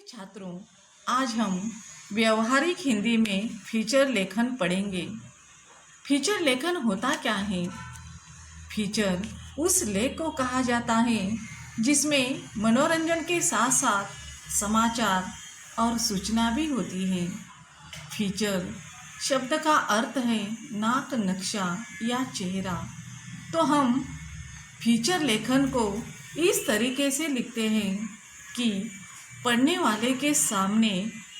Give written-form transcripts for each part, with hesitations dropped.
छात्रों, आज हम व्यवहारिक हिंदी में फीचर लेखन पढ़ेंगे। फीचर लेखन होता क्या है? फीचर उस लेख को कहा जाता है जिसमें मनोरंजन के साथ साथ समाचार और सूचना भी होती है। फीचर शब्द का अर्थ है नाक, नक्शा या चेहरा। तो हम फीचर लेखन को इस तरीके से लिखते हैं कि पढ़ने वाले के सामने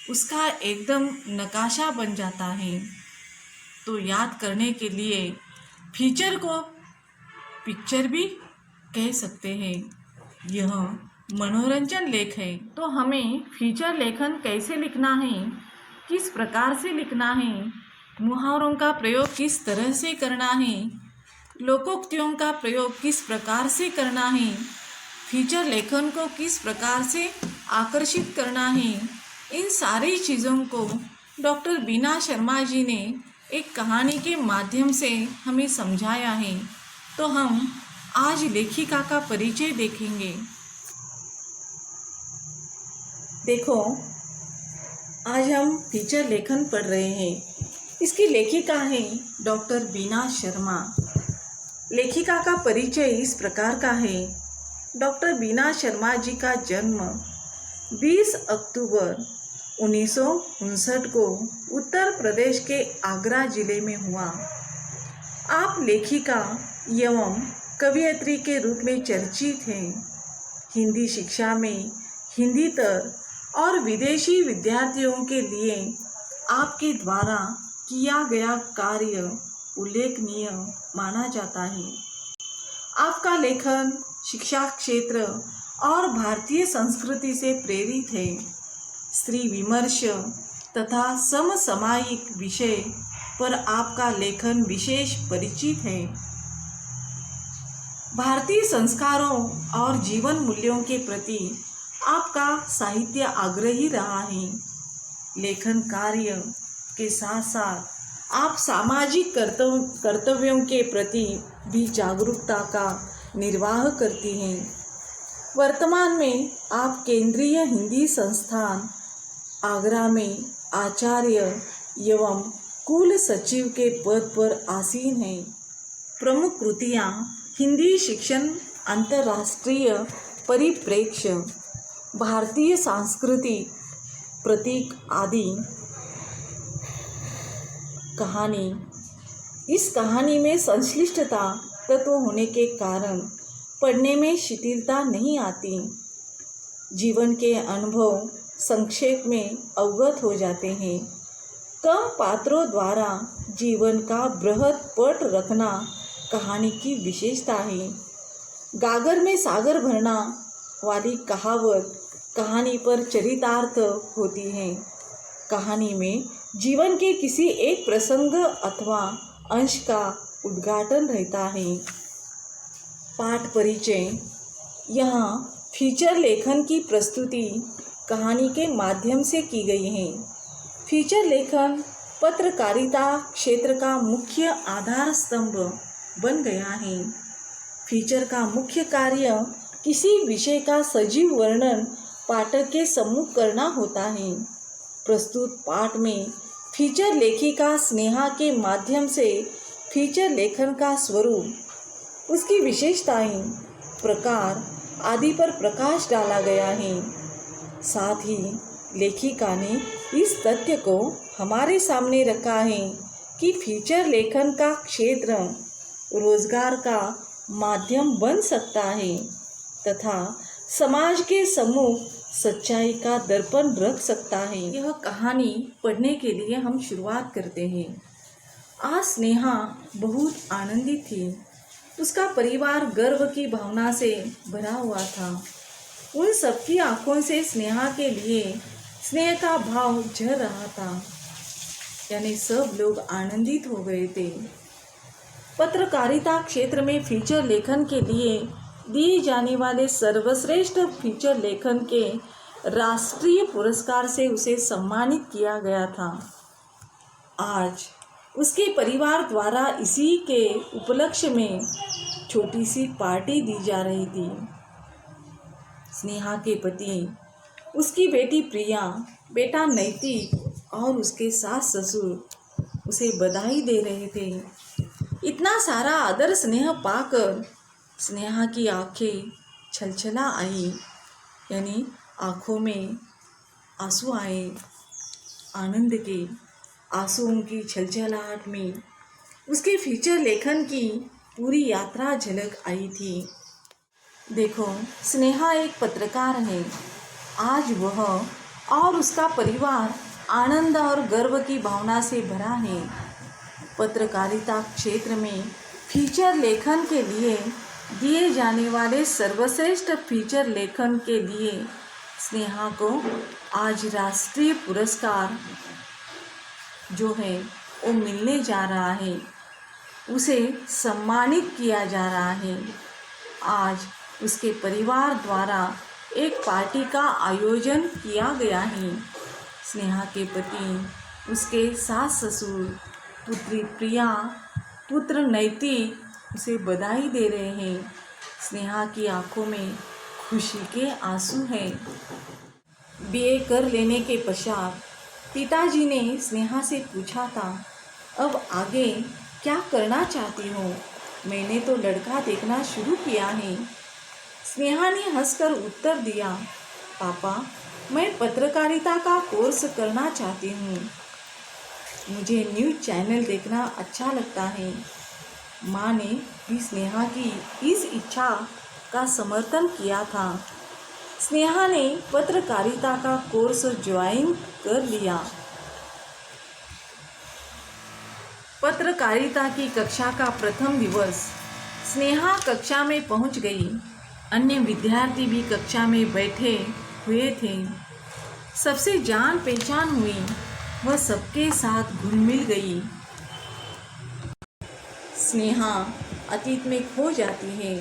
उसका एकदम नकाशा बन जाता है। तो याद करने के लिए फीचर को पिक्चर भी कह सकते हैं। यह मनोरंजन लेख है। तो हमें फीचर लेखन कैसे लिखना है, किस प्रकार से लिखना है, मुहावरों का प्रयोग किस तरह से करना है, लोकोक्तियों का प्रयोग किस प्रकार से करना है, फीचर लेखन को किस प्रकार से आकर्षित करना है, इन सारी चीज़ों को डॉक्टर बीना शर्मा जी ने एक कहानी के माध्यम से हमें समझाया है। तो हम आज लेखिका का परिचय देखेंगे। देखो, आज हम फीचर लेखन पढ़ रहे हैं। इसकी लेखिका है डॉक्टर बीना शर्मा। लेखिका का परिचय इस प्रकार का है। डॉक्टर बीना शर्मा जी का जन्म 20 अक्टूबर 1959 को उत्तर प्रदेश के आगरा जिले में हुआ। आप लेखिका एवं कवयित्री के रूप में चर्चित हैं। हिंदी शिक्षा में हिंदीतर और विदेशी विद्यार्थियों के लिए आपके द्वारा किया गया कार्य उल्लेखनीय माना जाता है। आपका लेखन शिक्षा क्षेत्र और भारतीय संस्कृति से प्रेरित है। स्त्री विमर्श तथा समसामयिक विषय पर आपका लेखन विशेष परिचित है। भारतीय संस्कारों और जीवन मूल्यों के प्रति आपका साहित्य आग्रही रहा है। लेखन कार्य के साथ साथ आप सामाजिक कर्तव्यों के प्रति भी जागरूकता का निर्वाह करती हैं। वर्तमान में आप केंद्रीय हिंदी संस्थान आगरा में आचार्य एवं कुल सचिव के पद पर आसीन हैं। प्रमुख कृतियाँ हिंदी शिक्षण, अंतर्राष्ट्रीय परिप्रेक्ष्य, भारतीय सांस्कृतिक प्रतीक आदि। कहानी। इस कहानी में संश्लिष्टता तत्व होने के कारण पढ़ने में शिथिलता नहीं आती। जीवन के अनुभव संक्षेप में अवगत हो जाते हैं। कम पात्रों द्वारा जीवन का बृहद पट रखना कहानी की विशेषता है। गागर में सागर भरना वाली कहावत कहानी पर चरितार्थ होती है। कहानी में जीवन के किसी एक प्रसंग अथवा अंश का उद्घाटन रहता है। पाठ परिचय। यहाँ फीचर लेखन की प्रस्तुति कहानी के माध्यम से की गई है। फीचर लेखन पत्रकारिता क्षेत्र का मुख्य आधार स्तंभ बन गया है। फीचर का मुख्य कार्य किसी विषय का सजीव वर्णन पाठक के सम्मुख करना होता है। प्रस्तुत पाठ में फीचर लेखिका स्नेहा के माध्यम से फीचर लेखन का स्वरूप, उसकी विशेषताएं, प्रकार आदि पर प्रकाश डाला गया है। साथ ही लेखिका ने इस तथ्य को हमारे सामने रखा है कि फीचर लेखन का क्षेत्र रोजगार का माध्यम बन सकता है तथा समाज के सम्मुख सच्चाई का दर्पण रख सकता है। यह कहानी पढ़ने के लिए हम शुरुआत करते हैं। आज स्नेहा बहुत आनंदित थी। उसका परिवार गर्व की भावना से भरा हुआ था। उन सबकी आंखों से स्नेहा के लिए स्नेह का भाव झर रहा था। यानी सब लोग आनंदित हो गए थे। पत्रकारिता क्षेत्र में फीचर लेखन के लिए दिए जाने वाले सर्वश्रेष्ठ फीचर लेखन के राष्ट्रीय पुरस्कार से उसे सम्मानित किया गया था। आज उसके परिवार द्वारा इसी के उपलक्ष्य में छोटी सी पार्टी दी जा रही थी। स्नेहा के पति उसकी बेटी प्रिया, बेटा नैतिक और उसके सास ससुर उसे बधाई दे रहे थे। इतना सारा आदर स्नेह पाकर स्नेहा की आंखें छलछला आई, यानी आँखों में आंसू आए। आनंद के आंसुओं की छलछलाहट में उसके फीचर लेखन की पूरी यात्रा झलक आई थी। देखो, स्नेहा एक पत्रकार है। आज वह और उसका परिवार आनंद और गर्व की भावना से भरा है। पत्रकारिता क्षेत्र में फीचर लेखन के लिए दिए जाने वाले सर्वश्रेष्ठ फीचर लेखन के लिए स्नेहा को आज राष्ट्रीय पुरस्कार जो है वो मिलने जा रहा है। उसे सम्मानित किया जा रहा है। आज उसके परिवार द्वारा एक पार्टी का आयोजन किया गया है। स्नेहा के पति, उसके सास ससुर, पुत्री प्रिया, पुत्र नैतिक उसे बधाई दे रहे हैं। स्नेहा की आंखों में खुशी के आंसू हैं। बीए कर लेने के पश्चात पिताजी ने स्नेहा से पूछा था, अब आगे क्या करना चाहती हो? मैंने तो लड़का देखना शुरू किया है। स्नेहा ने हंसकर उत्तर दिया, पापा, मैं पत्रकारिता का कोर्स करना चाहती हूँ। मुझे न्यूज़ चैनल देखना अच्छा लगता है। माँ ने भी स्नेहा की इस इच्छा का समर्थन किया था। स्नेहा ने पत्रकारिता का कोर्स ज्वाइन कर लिया। पत्रकारिता की कक्षा का प्रथम दिवस स्नेहा कक्षा में पहुंच गई। अन्य विद्यार्थी भी कक्षा में बैठे हुए थे। सबसे जान पहचान हुई, वह सबके साथ घुल मिल गई। स्नेहा अतीत में खो जाती है।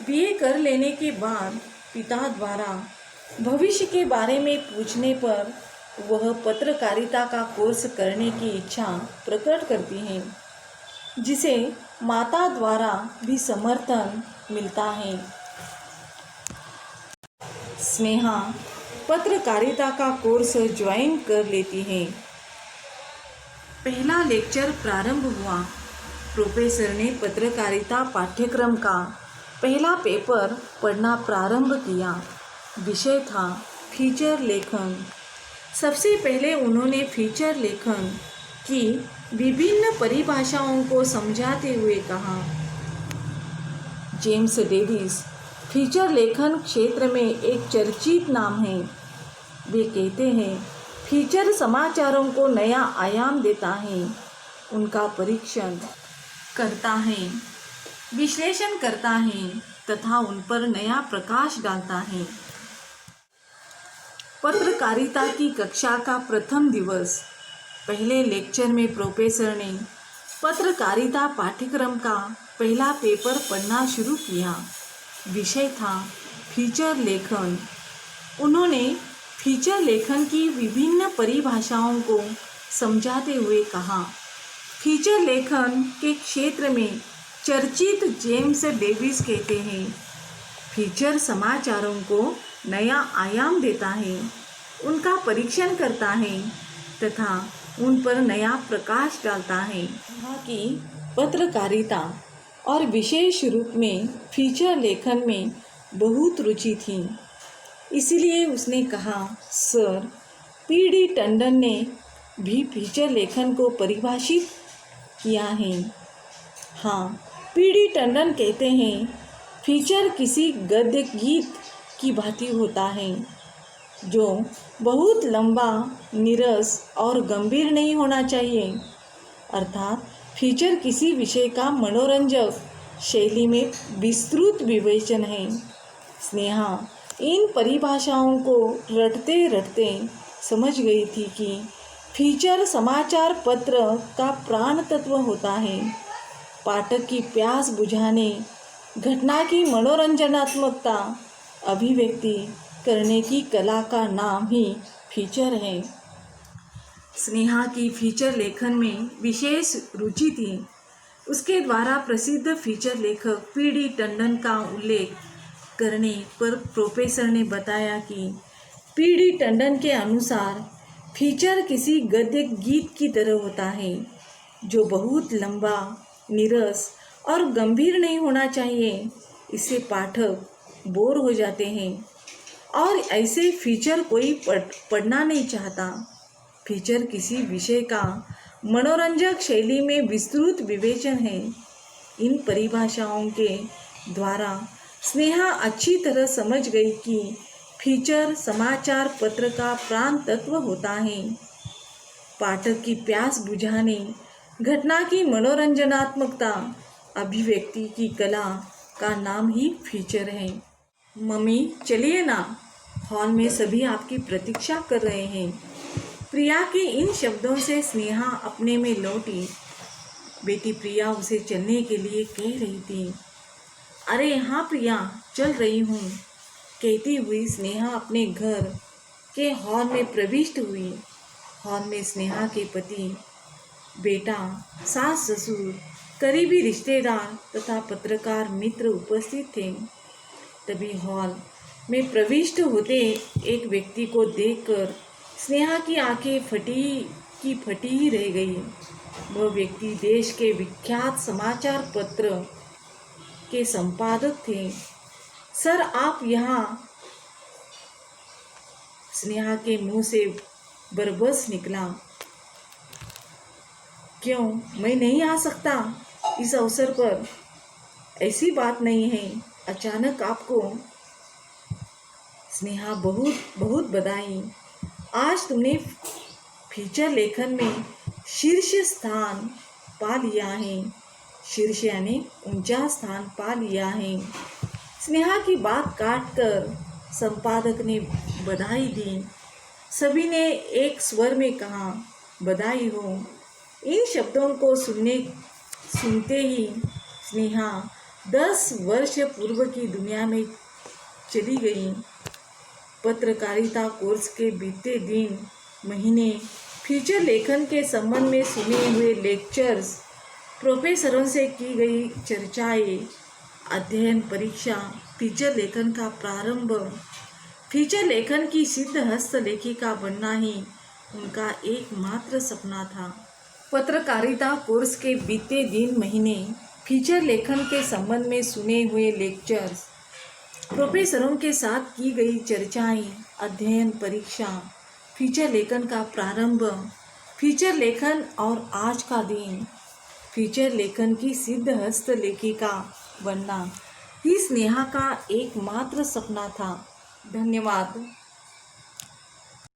बीए कर लेने के बाद पिता द्वारा भविष्य के बारे में पूछने पर वह पत्रकारिता का कोर्स करने की इच्छा प्रकट करती है, जिसे माता द्वारा भी समर्थन मिलता है। स्नेहा पत्रकारिता का कोर्स ज्वाइन कर लेती है। पहला लेक्चर प्रारंभ हुआ। प्रोफेसर ने पत्रकारिता पाठ्यक्रम का पहला पेपर पढ़ना प्रारंभ किया। विषय था फीचर लेखन। सबसे पहले उन्होंने फीचर लेखन की विभिन्न परिभाषाओं को समझाते हुए कहा, जेम्स डेविस फीचर लेखन क्षेत्र में एक चर्चित नाम है। वे कहते हैं, फीचर समाचारों को नया आयाम देता है, उनका परीक्षण करता है, विश्लेषण करता है तथा उन पर नया प्रकाश डालता है। पत्रकारिता की कक्षा का प्रथम दिवस पहले लेक्चर में प्रोफेसर ने पत्रकारिता पाठ्यक्रम का पहला पेपर पढ़ना शुरू किया। विषय था फीचर लेखन। उन्होंने फीचर लेखन की विभिन्न परिभाषाओं को समझाते हुए कहा, फीचर लेखन के क्षेत्र में चर्चित जेम्स डेविस कहते हैं, फीचर समाचारों को नया आयाम देता है, उनका परीक्षण करता है तथा उन पर नया प्रकाश डालता है। कि पत्रकारिता और विशेष रूप में फीचर लेखन में बहुत रुचि थी। इसलिए उसने कहा, सर, पी.डी. टंडन ने भी फीचर लेखन को परिभाषित किया है। हाँ, पी.डी. टंडन कहते हैं, फीचर किसी गद्य गीत की भांति होता है, जो बहुत लंबा, नीरस और गंभीर नहीं होना चाहिए। अर्थात फीचर किसी विषय का मनोरंजक शैली में विस्तृत विवेचन है। स्नेहा इन परिभाषाओं को रटते रटते समझ गई थी कि फीचर समाचार पत्र का प्राण तत्व होता है। पाठक की प्यास बुझाने, घटना की मनोरंजनात्मकता अभिव्यक्ति करने की कला का नाम ही फीचर है। स्नेहा की फीचर लेखन में विशेष रुचि थी। उसके द्वारा प्रसिद्ध फीचर लेखक पी.डी. टंडन का उल्लेख करने पर प्रोफेसर ने बताया कि पी.डी. टंडन के अनुसार फीचर किसी गद्य गीत की तरह होता है जो बहुत लंबा, नीरस और गंभीर नहीं होना चाहिए। इससे पाठक बोर हो जाते हैं और ऐसे फीचर कोई पढ़ना नहीं चाहता। फीचर किसी विषय का मनोरंजक शैली में विस्तृत विवेचन है। इन परिभाषाओं के द्वारा स्नेहा अच्छी तरह समझ गई कि फीचर समाचार पत्र का प्राण तत्व होता है। पाठक की प्यास बुझाने, घटना की मनोरंजनात्मकता, अभिव्यक्ति की कला का नाम ही फीचर है। मम्मी चलिए ना, हॉल में सभी आपकी प्रतीक्षा कर रहे हैं। प्रिया के इन शब्दों से स्नेहा अपने में लौटी। बेटी प्रिया उसे चलने के लिए कह रही थी। अरे हाँ प्रिया, चल रही हूँ, कहती हुई स्नेहा अपने घर के हॉल में प्रविष्ट हुई। हॉल में स्नेहा के पति, बेटा, सास ससुर, करीबी रिश्तेदार तथा पत्रकार मित्र उपस्थित थे। तभी हॉल में प्रविष्ट होते एक व्यक्ति को देखकर स्नेहा की आंखें फटी ही रह गई। वह व्यक्ति देश के विख्यात समाचार पत्र के संपादक थे। सर आप यहाँ? स्नेहा के मुंह से बरबस निकला। क्यों, मैं नहीं आ सकता इस अवसर पर? ऐसी बात नहीं है, अचानक आपको। स्नेहा बहुत बहुत बधाई, आज तुमने फीचर लेखन में शीर्ष स्थान पा लिया है। शीर्ष यानी ऊंचा स्थान पा लिया है। स्नेहा की बात काटकर संपादक ने बधाई दी। सभी ने एक स्वर में कहा, बधाई हो। इन शब्दों को सुनते ही स्नेहा 10 वर्ष पूर्व की दुनिया में चली गई। पत्रकारिता कोर्स के बीते दिन, महीने, फीचर लेखन के संबंध में सुने हुए लेक्चर्स, प्रोफेसरों से की गई चर्चाएं, अध्ययन परीक्षा, फीचर लेखन का प्रारंभ, फीचर लेखन की सिद्ध हस्त लेखिका बनना ही उनका एकमात्र सपना था। पत्रकारिता कोर्स के बीते दिन, महीने, फीचर लेखन के संबंध में सुने हुए लेक्चर्स, प्रोफेसरों के साथ की गई चर्चाएं, अध्ययन परीक्षा, फीचर लेखन का प्रारंभ, फीचर लेखन और आज का दिन, फीचर लेखन की सिद्ध हस्त लेखिका बनना ही स्नेहा का एकमात्र सपना था। धन्यवाद।